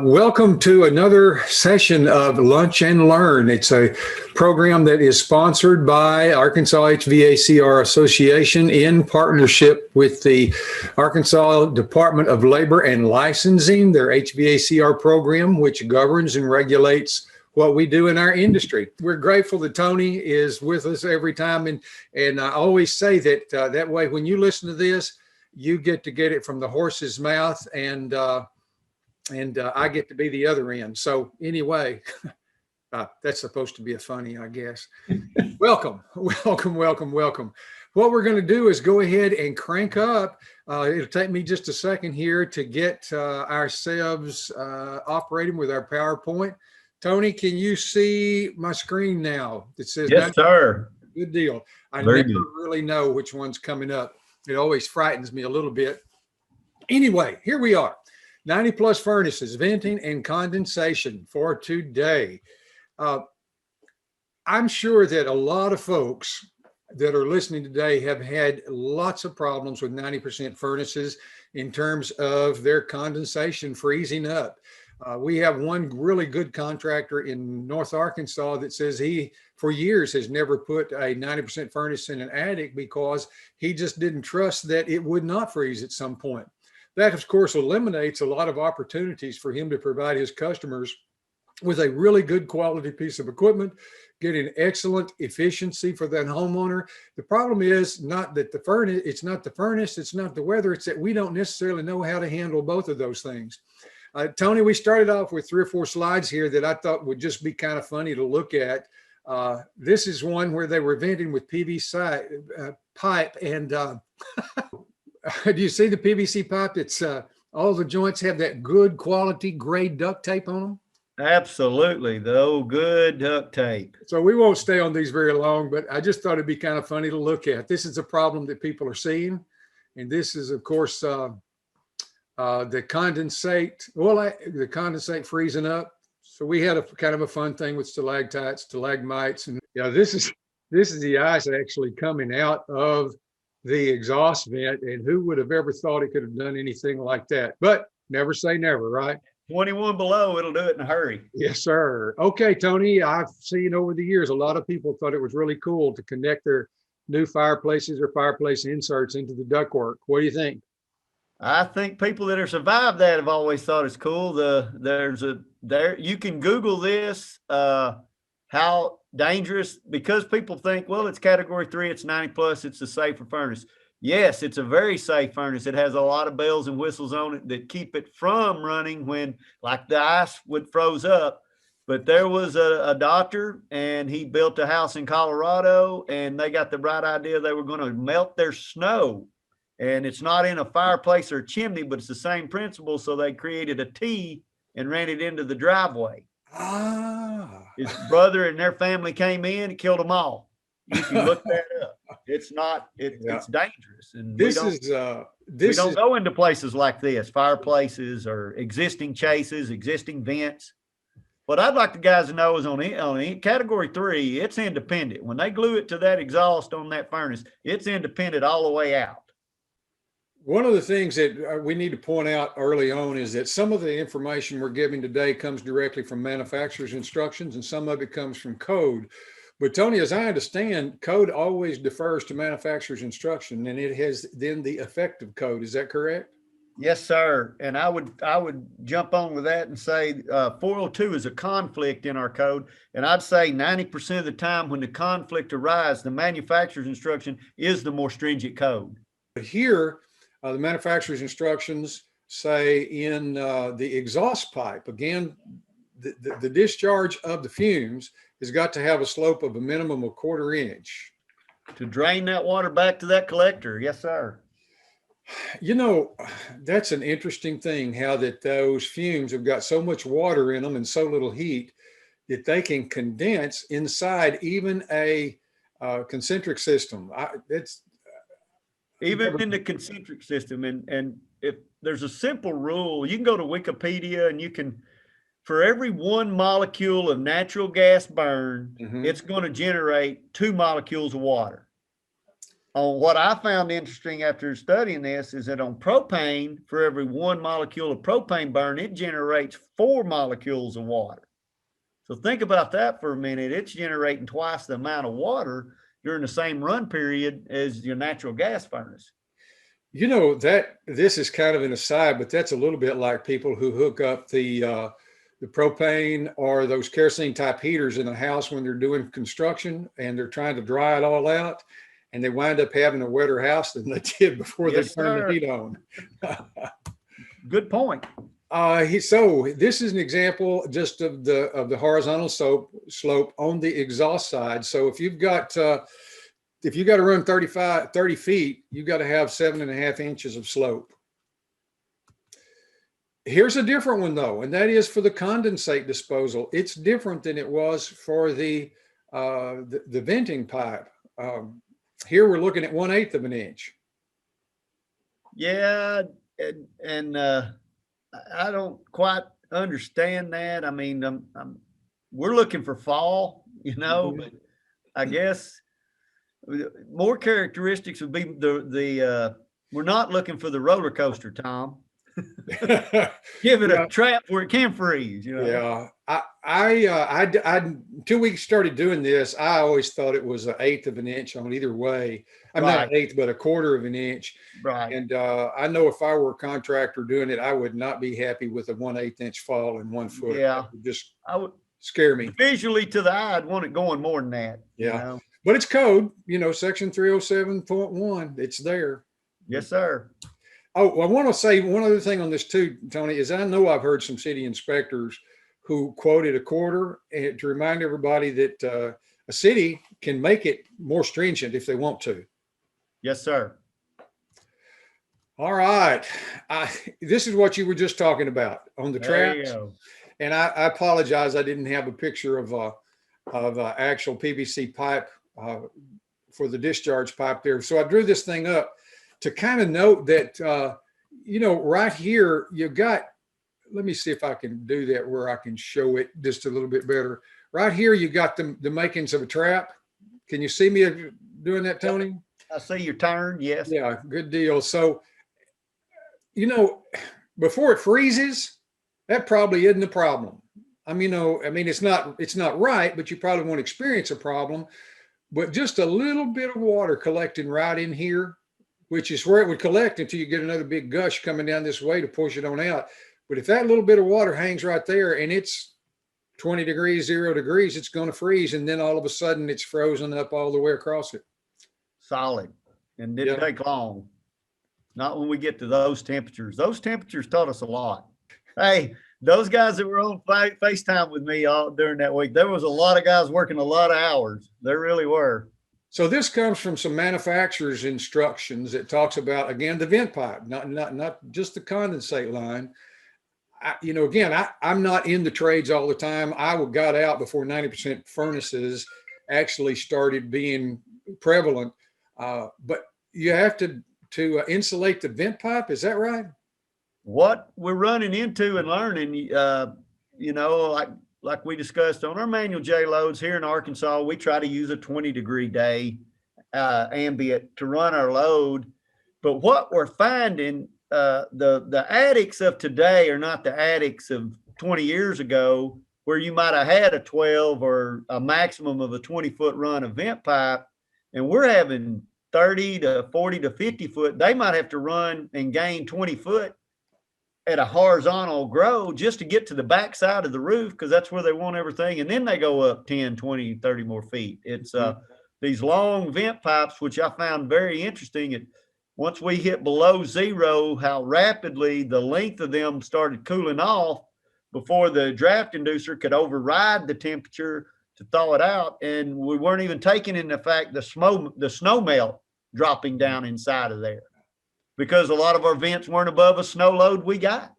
Welcome to another session of Lunch and Learn. It's a program that is sponsored by Arkansas HVACR Association in partnership with the Arkansas Department of Labor and Licensing, their HVACR program, which governs and regulates what we do in our industry. We're grateful that Tony is with us every time. And I always say that that way, when you listen to this, you get to get it from the horse's mouth, and I get to be the other end. So anyway, that's supposed to be a funny, I guess. Welcome. What we're going to do is go ahead and crank up. It'll take me just a second here to get ourselves operating with our PowerPoint. Tony, can you see my screen now? It says, yes, sir. Good deal. I Very never good. really know which one's coming up. It always frightens me a little bit. Anyway, here we are. 90 plus furnaces, venting and condensation for today. I'm sure that a lot of folks that are listening today have had lots of problems with 90% furnaces in terms of their condensation freezing up. We have one really good contractor in North Arkansas that says he, for years, has never put a 90% furnace in an attic because he just didn't trust that it would not freeze at some point. That, of course, eliminates a lot of opportunities for him to provide his customers with a really good quality piece of equipment, getting excellent efficiency for that homeowner. The problem is not that the furnace, it's not the weather, it's that we don't necessarily know how to handle both of those things. Tony, we started off with 3 or 4 slides here that I thought would just be kind of funny to look at. This is one where they were venting with PVC pipe, and do you see the PVC pipe? It's all the joints have that good quality gray duct tape on them. Absolutely, the old good duct tape. So we won't stay on these very long, but I just thought it'd be kind of funny to look at. This is a problem that people are seeing, and this is, of course, the condensate. Well, the condensate freezing up. So we had a kind of a fun thing with stalactites, stalagmites, and yeah, this is the ice actually coming out of the exhaust vent, and who would have ever thought it could have done anything like that? But never say never, right? 21 below, it'll do it in a hurry. Yes, sir. Okay, Tony, I've seen over the years, a lot of people thought it was really cool to connect their new fireplaces or fireplace inserts into the ductwork. What do you think? I think people that have survived that have always thought it's cool. You can Google this, how dangerous, because people think, well, it's category 3, it's 90 plus, it's a safer furnace. Yes, it's a very safe furnace. It has a lot of bells and whistles on it that keep it from running when, like, the ice would froze up. But there was a doctor, and he built a house in Colorado, and they got the bright idea they were going to melt their snow. And it's not in a fireplace or a chimney, but it's the same principle. So they created a T and ran it into the driveway. His brother and their family came in and killed them all. You can look that up. It's dangerous. And we don't go into places like this, fireplaces or existing chases, existing vents. What I'd like the guys to know is on category 3, it's independent. When they glue it to that exhaust on that furnace, it's independent all the way out. One of the things that we need to point out early on is that some of the information we're giving today comes directly from manufacturer's instructions, and some of it comes from code. But Tony, as I understand, code always defers to manufacturer's instruction, and it has then the effective code. Is that correct? Yes, sir. And I would jump on with that and say 402 is a conflict in our code. And I'd say 90% of the time when the conflict arises, the manufacturer's instruction is the more stringent code. But here, the manufacturer's instructions say in the exhaust pipe, again, the discharge of the fumes has got to have a slope of a minimum of 1/4 inch. To drain that water back to that collector. Yes, sir. You know, that's an interesting thing, how that those fumes have got so much water in them and so little heat that they can condense inside even a concentric system. Even in the concentric system. And if there's a simple rule, you can go to Wikipedia and you can, for every 1 molecule of natural gas burn, it's going to generate 2 molecules of water. on what I found interesting after studying this is that on propane, for every 1 molecule of propane burn, it generates 4 molecules of water. So think about that for a minute. It's generating twice the amount of water during the same run period as your natural gas furnace. You know, that this is kind of an aside, but that's a little bit like people who hook up the propane or those kerosene type heaters in a house when they're doing construction and they're trying to dry it all out, and they wind up having a wetter house than they did before Yes, they turned sir. the heat on. Good point. So this is an example just of the horizontal slope on the exhaust side. So if you've got to run 30 feet, you've got to have 7.5 inches of slope. Here's a different one though, and that is for the condensate disposal. It's different than it was for the venting pipe. Here we're looking at 1/8 of an inch. Yeah, and I don't quite understand that. I mean, we're looking for fall, but I guess more characteristics would be we're not looking for the roller coaster, Tom. Give it a trap where it can freeze. Yeah, I until we started doing this, I always thought it was 1/8 of an inch on either way. I'm not 1/8, but 1/4 of an inch. Right. And I know if I were a contractor doing it, I would not be happy with a 1/8 inch fall in 1 foot. Yeah, that would just I would scare me. Visually to the eye, I'd want it going more than that. Yeah, but it's code. Section 307.1. It's there. Yes, sir. Oh, I want to say one other thing on this too, Tony, is I know I've heard some city inspectors who quoted 1/4, and to remind everybody that a city can make it more stringent if they want to. Yes, sir. All right. This is what you were just talking about on the traps. And I apologize, I didn't have a picture of actual PVC pipe for the discharge pipe there. So I drew this thing up to kind of note that, right here, you've got, let me see if I can do that where I can show it just a little bit better. Right here, you got the makings of a trap. Can you see me doing that, Tony? I see your turn. Yes. Yeah, good deal. So, before it freezes, that probably isn't a problem. It's not right, but you probably won't experience a problem. But just a little bit of water collecting right in here, which is where it would collect until you get another big gush coming down this way to push it on out. But if that little bit of water hangs right there and it's 20 degrees, 0 degrees, it's going to freeze. And then all of a sudden it's frozen up all the way across it. Solid. And didn't take long. Not when we get to those temperatures. Those temperatures taught us a lot. Hey, those guys that were on FaceTime with me all during that week, there was a lot of guys working a lot of hours. There really were. So this comes from some manufacturer's instructions that talks about, again, the vent pipe, not just the condensate line. I'm not in the trades all the time. I got out before 90% furnaces actually started being prevalent. But you have to insulate the vent pipe. Is that right? What we're running into and learning, like we discussed on our manual J loads here in Arkansas, we try to use a 20-degree day ambient to run our load. But what we're finding, the addicts of today are not the addicts of 20 years ago, where you might have had a 12 or a maximum of a 20-foot run of vent pipe, and we're having 30 to 40 to 50 foot. They might have to run and gain 20 foot at a horizontal grow just to get to the back side of the roof, because that's where they want everything. And then they go up 10, 20, 30 more feet. It's these long vent pipes, which I found very interesting. Once we hit below 0, how rapidly the length of them started cooling off before the draft inducer could override the temperature to thaw it out. And we weren't even taking in the fact the snow melt dropping down inside of there, because a lot of our vents weren't above a snow load we got.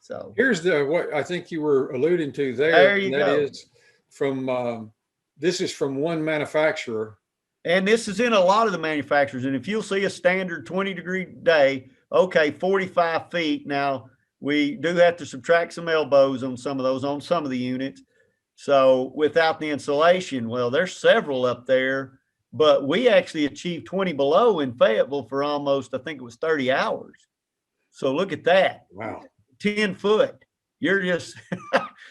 So here's what I think you were alluding to there. There you go. Is from this is from one manufacturer. And this is in a lot of the manufacturers. And if you'll see a standard 20-degree day, okay, 45 feet. Now, we do have to subtract some elbows on some of those, on some of the units. So without the insulation, well, there's several up there but we actually achieved 20 below in Fayetteville for almost, I think it was 30 hours. So look at that. Wow. 10 foot. You're just,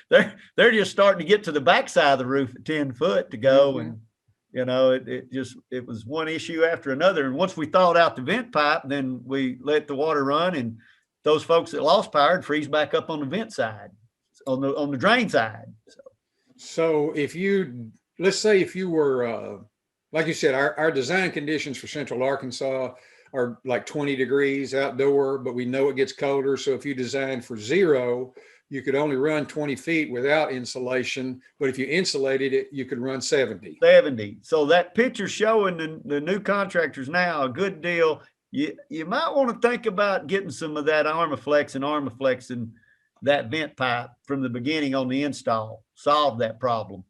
they're just starting to get to the backside of the roof at 10 foot to go. And, you know, it was one issue after another. And once we thawed out the vent pipe, then we let the water run, and those folks that lost power would freeze back up on the vent side, on the drain side. So if you, let's say if you were, like you said, our design conditions for Central Arkansas are like 20 degrees outdoor, but we know it gets colder. So if you design for 0, you could only run 20 feet without insulation. But if you insulated it, you could run 70. 70. So that picture showing the new contractors now, a good deal. You might want to think about getting some of that Armaflex and that vent pipe from the beginning on the install. Solve that problem.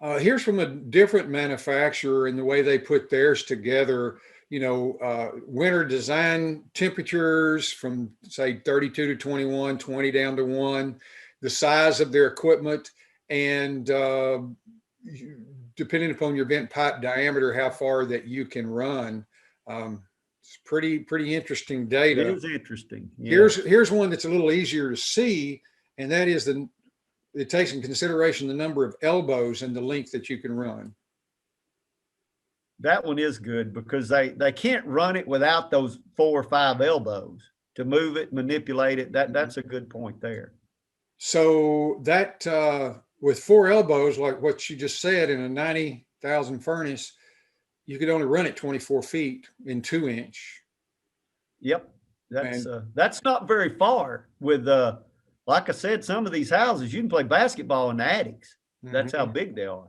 Here's from a different manufacturer and the way they put theirs together. You know, winter design temperatures from say 32 to 21, 20 down to 1, the size of their equipment, and depending upon your vent pipe diameter, how far that you can run. It's pretty interesting data. It is interesting. Yeah. Here's one that's a little easier to see, and that is it takes in consideration the number of elbows and the length that you can run. That one is good because they can't run it without those 4 or 5 elbows to move it, manipulate it. That's a good point there. So that with 4 elbows, like what you just said, in a 90,000 furnace, you could only run it 24 feet in 2-inch. Yep. That's not very far with, like I said, some of these houses, you can play basketball in the attics. That's how big they are.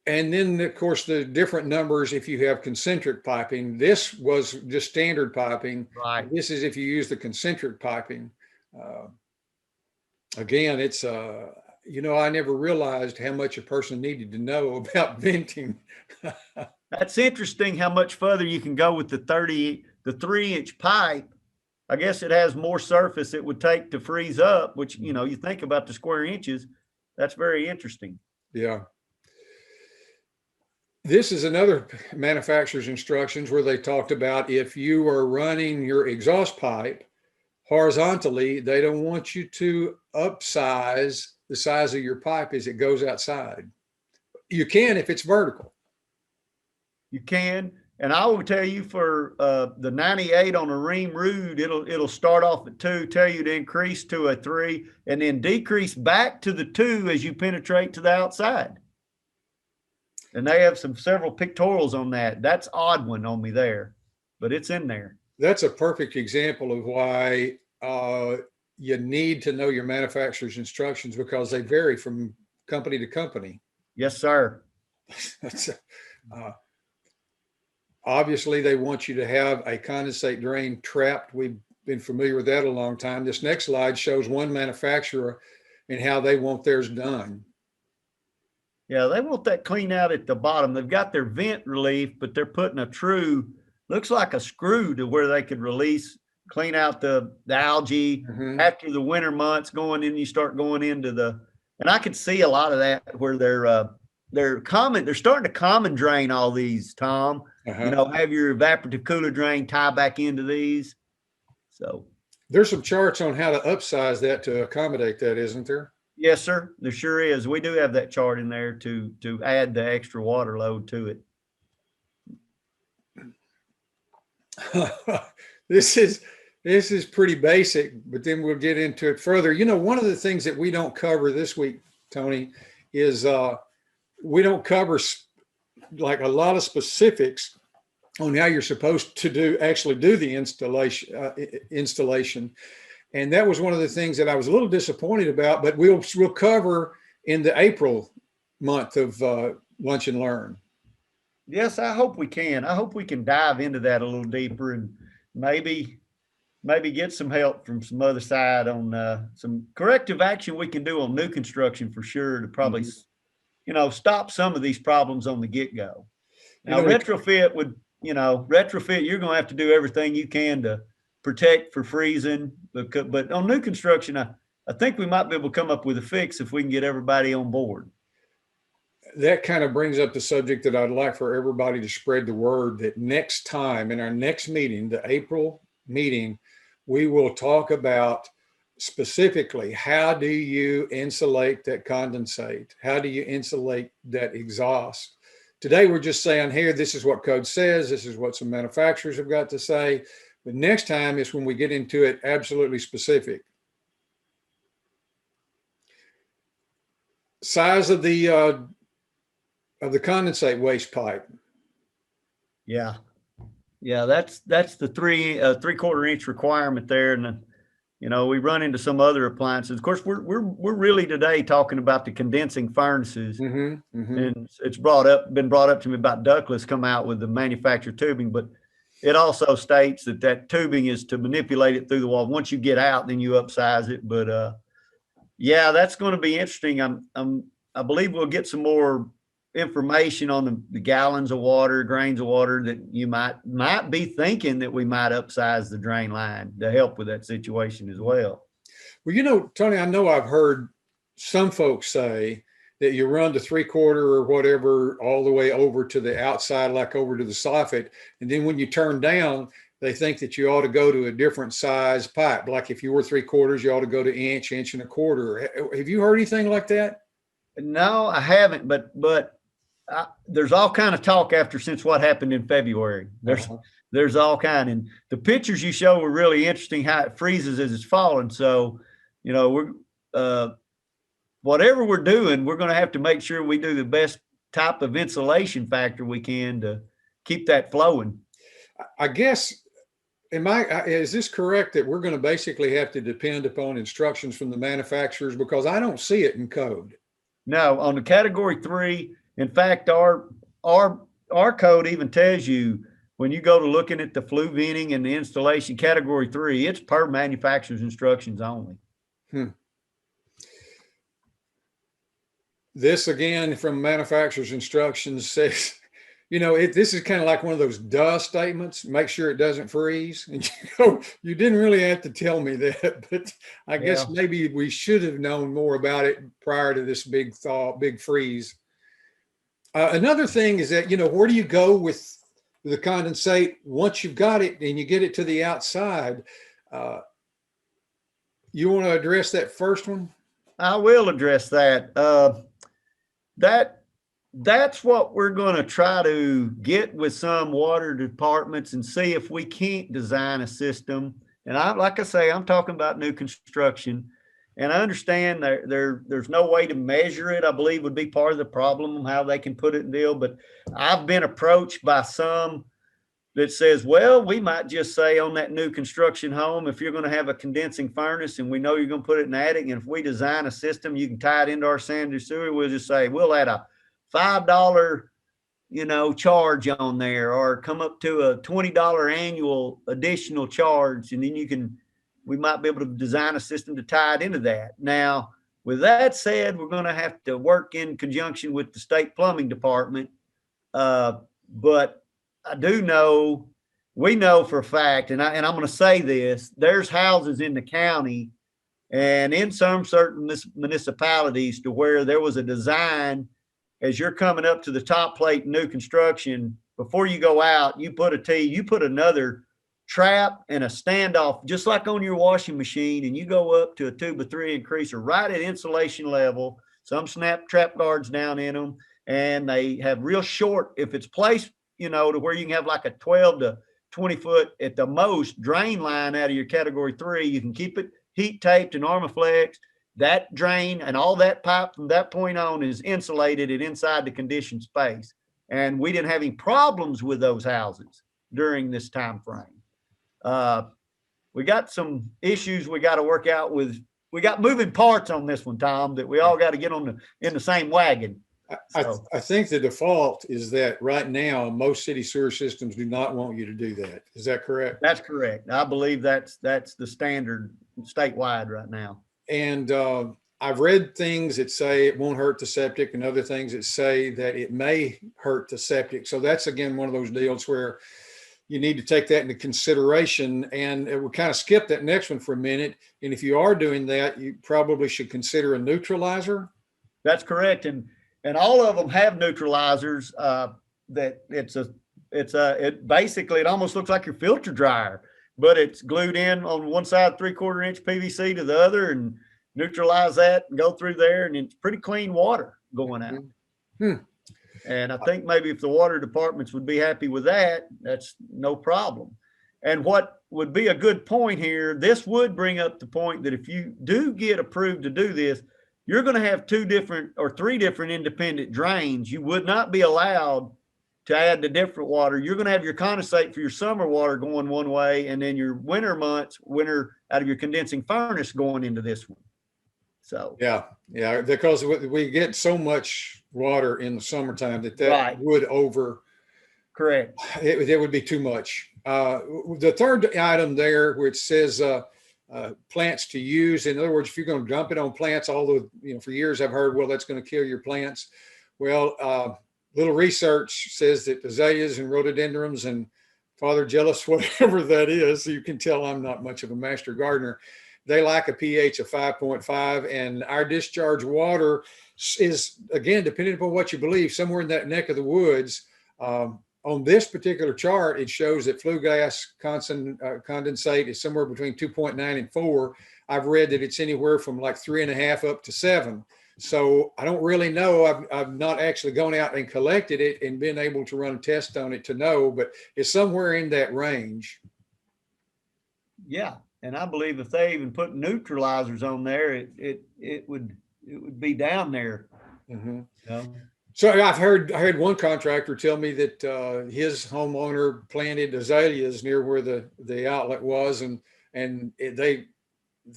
And then, of course, the different numbers if you have concentric piping. This was just standard piping. Right. This is if you use the concentric piping. Again, it's, you know, I never realized how much a person needed to know about venting. That's interesting how much further you can go with the 3-inch pipe. I guess it has more surface it would take to freeze up, which, you know, you think about the square inches. That's very interesting. Yeah. This is another manufacturer's instructions where they talked about if you are running your exhaust pipe horizontally, they don't want you to upsize the size of your pipe as it goes outside. You can if it's vertical. You can. And I will tell you for the 98 on a ream rood, it'll start off at 2, tell you to increase to a 3, and then decrease back to the 2 as you penetrate to the outside. And they have several pictorials on that. That's odd one on me there, but it's in there. That's a perfect example of why you need to know your manufacturer's instructions, because they vary from company to company. Yes, sir. Obviously, they want you to have a condensate drain trapped. We've been familiar with that a long time. This next slide shows one manufacturer and how they want theirs done. Yeah, they want that clean out at the bottom. They've got their vent relief, but they're putting a true, looks like a screw to where they could clean out the algae after the winter months you start going into and I could see a lot of that where they're starting to common drain all these, Tom. You know, have your evaporative cooler drain tie back into these. So there's some charts on how to upsize that to accommodate that, isn't there? Yes, sir. There sure is. We do have that chart in there to add the extra water load to it. This is pretty basic, but then we'll get into it further. You know, one of the things that we don't cover this week, Tony, is we don't cover like a lot of specifics on how you're supposed to actually do the installation. And that was one of the things that I was a little disappointed about, but we'll cover in the April month of Lunch and Learn. Yes, I hope we can. I hope we can dive into that a little deeper and maybe get some help from some other side on some corrective action we can do on new construction for sure to probably, you know, stop some of these problems on the get-go. Now, retrofit, you're going to have to do everything you can to protect for freezing. But on new construction, I think we might be able to come up with a fix if we can get everybody on board. that kind of brings up the subject that I'd like for everybody to spread the word that next time in our next meeting, the April meeting, we will talk about specifically how do you insulate that condensate? How do you insulate that exhaust? Today, we're just saying here, this is what code says. This is what some manufacturers have got to say. But next time is when we get into it absolutely specific. Size of the condensate waste pipe. Yeah. Yeah, that's the 3/4 inch requirement there. And then, you know, we run into some other appliances. Of course, we're really today talking about the condensing furnaces. And it's been brought up to me about ductless come out with the manufactured tubing, but it also states that tubing is to manipulate it through the wall. Once you get out, then you upsize it. But yeah, that's going to be interesting. I believe we'll get some more information on the gallons of water, grains of water that you might be thinking that we might upsize the drain line to help with that situation as well. Well, you know, Tony, I know I've heard some folks say that you run the 3/4 or whatever all the way over to the outside, like over to the soffit. And then when you turn down, they think that you ought to go to a different size pipe. Like if you were 3/4, you ought to go to inch, 1.25 inches. Have you heard anything like that? No, I haven't, but there's all kind of talk since what happened in February. There's all kind, and the pictures you show were really interesting. How it freezes as it's falling. So, you know, whatever we're doing, we're going to have to make sure we do the best type of insulation factor we can to keep that flowing. I guess, is this correct that we're going to basically have to depend upon instructions from the manufacturers, because I don't see it in code? No, on the category 3. In fact, our code even tells you when you go to looking at the flue venting and the installation category 3, it's per manufacturer's instructions only. This again from manufacturer's instructions says, you know, this is kind of like one of those duh statements. Make sure it doesn't freeze. And you didn't really have to tell me that, but I guess maybe we should have known more about it prior to this big freeze. Another thing is that, you know, where do you go with the condensate once you've got it and you get it to the outside? You want to address that first one? I will address that. That's what we're going to try to get with some water departments and see if we can't design a system. And like I say, I'm talking about new construction. And I understand there's no way to measure it, I believe would be part of the problem, how they can put it in deal. But I've been approached by some that says, well, we might just say on that new construction home, if you're going to have a condensing furnace and we know you're going to put it in the attic, and if we design a system, you can tie it into our sanitary sewer, we'll just say, we'll add a $5, you know, charge on there, or come up to a $20 annual additional charge. And then we might be able to design a system to tie it into that. Now, with that said, we're going to have to work in conjunction with the state plumbing department. But I do know, we know for a fact, and I'm going to say this, there's houses in the county and in some certain municipalities to where there was a design as you're coming up to the top plate in new construction, before you go out, you put another trap and a standoff, just like on your washing machine, and you go up to a 2x3 increaser right at insulation level. Some snap trap guards down in them, and they have real short, if it's placed, you know, to where you can have like a 12 to 20 foot at the most drain line out of your category 3. You can keep it heat taped and Armaflex. That drain and all that pipe from that point on is insulated and inside the conditioned space. And we didn't have any problems with those houses during this time frame. We got some issues we got to work out with. We got moving parts on this one, Tom, that we all got to get in the same wagon. I think the default is that right now, most city sewer systems do not want you to do that. Is that correct? That's correct. I believe that's the standard statewide right now. And I've read things that say it won't hurt the septic, and other things that say that it may hurt the septic. So that's, again, one of those deals where you need to take that into consideration. And we'll kind of skip that next one for a minute. And if you are doing that, you probably should consider a neutralizer. That's correct. And and all of them have neutralizers. That it basically, it almost looks like your filter dryer, but it's glued in on one side, 3/4 inch PVC to the other, and neutralize that and go through there, and it's pretty clean water going out. And I think maybe if the water departments would be happy with that, that's no problem. And what would be a good point here, this would bring up the point that if you do get approved to do this, you're going to have 2 different or 3 different independent drains. You would not be allowed to add the different water. You're going to have your condensate for your summer water going one way, and then your winter months, out of your condensing furnace going into this one. So yeah, because we get so much water in the summertime that Right. would over. Correct. It would be too much. The third item there, which says plants to use. In other words, if you're going to dump it on plants, although for years I've heard, well, that's going to kill your plants. Well, little research says that azaleas and rhododendrons and Father Jealous, whatever that is, you can tell I'm not much of a master gardener. They like a pH of 5.5, and our discharge water is, again, depending upon what you believe, somewhere in that neck of the woods. On this particular chart, it shows that flue gas condensate is somewhere between 2.9 and 4. I've read that it's anywhere from like 3.5 up to 7. So I don't really know. I've not actually gone out and collected it and been able to run a test on it to know, but it's somewhere in that range. Yeah. And I believe if they even put neutralizers on there, it would be down there. Mm-hmm. You know? So I had one contractor tell me that his homeowner planted azaleas near where the outlet was, and they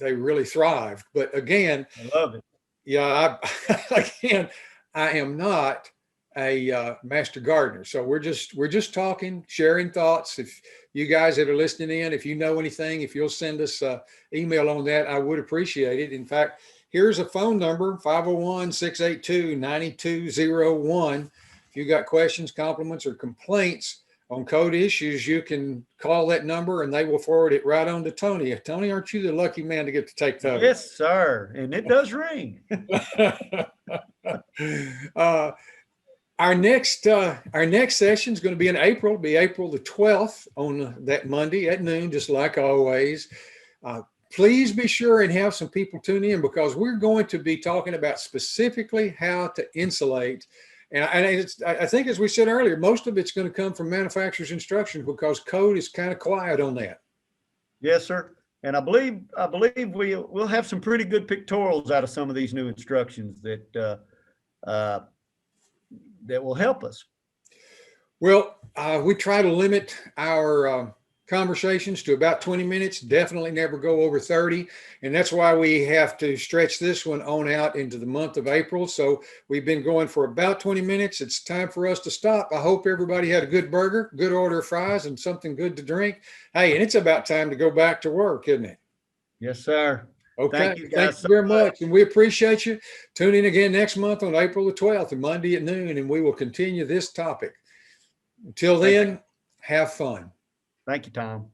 really thrived. But again, I love it. Yeah, I am not a master gardener, so we're just talking, sharing thoughts. If you guys that are listening in, if you know anything, if you'll send us an email on that, I would appreciate it. In fact, here's a phone number, 501-682-9201. If you got questions, compliments, or complaints on code issues, you can call that number and they will forward it right on to Tony. Tony, aren't you the lucky man to get to take those? Yes, sir. And it does ring. Our next session is going to be in April. It'll be April the 12th on that Monday at noon, just like always. Please be sure and have some people tune in, because we're going to be talking about specifically how to insulate. And I think, as we said earlier, most of it's going to come from manufacturer's instructions, because code is kind of quiet on that. Yes, sir. And I believe we'll have some pretty good pictorials out of some of these new instructions that will help us. Well, we try to limit our conversations to about 20 minutes, definitely never go over 30. And that's why we have to stretch this one on out into the month of April. So we've been going for about 20 minutes. It's time for us to stop. I hope everybody had a good burger, good order of fries, and something good to drink. Hey, and it's about time to go back to work, isn't it? Yes, sir. Okay. Thank you guys very much. And we appreciate you. Tune in again next month on April the 12th and Monday at noon, and we will continue this topic. Until then, have fun. Thank you, Tom.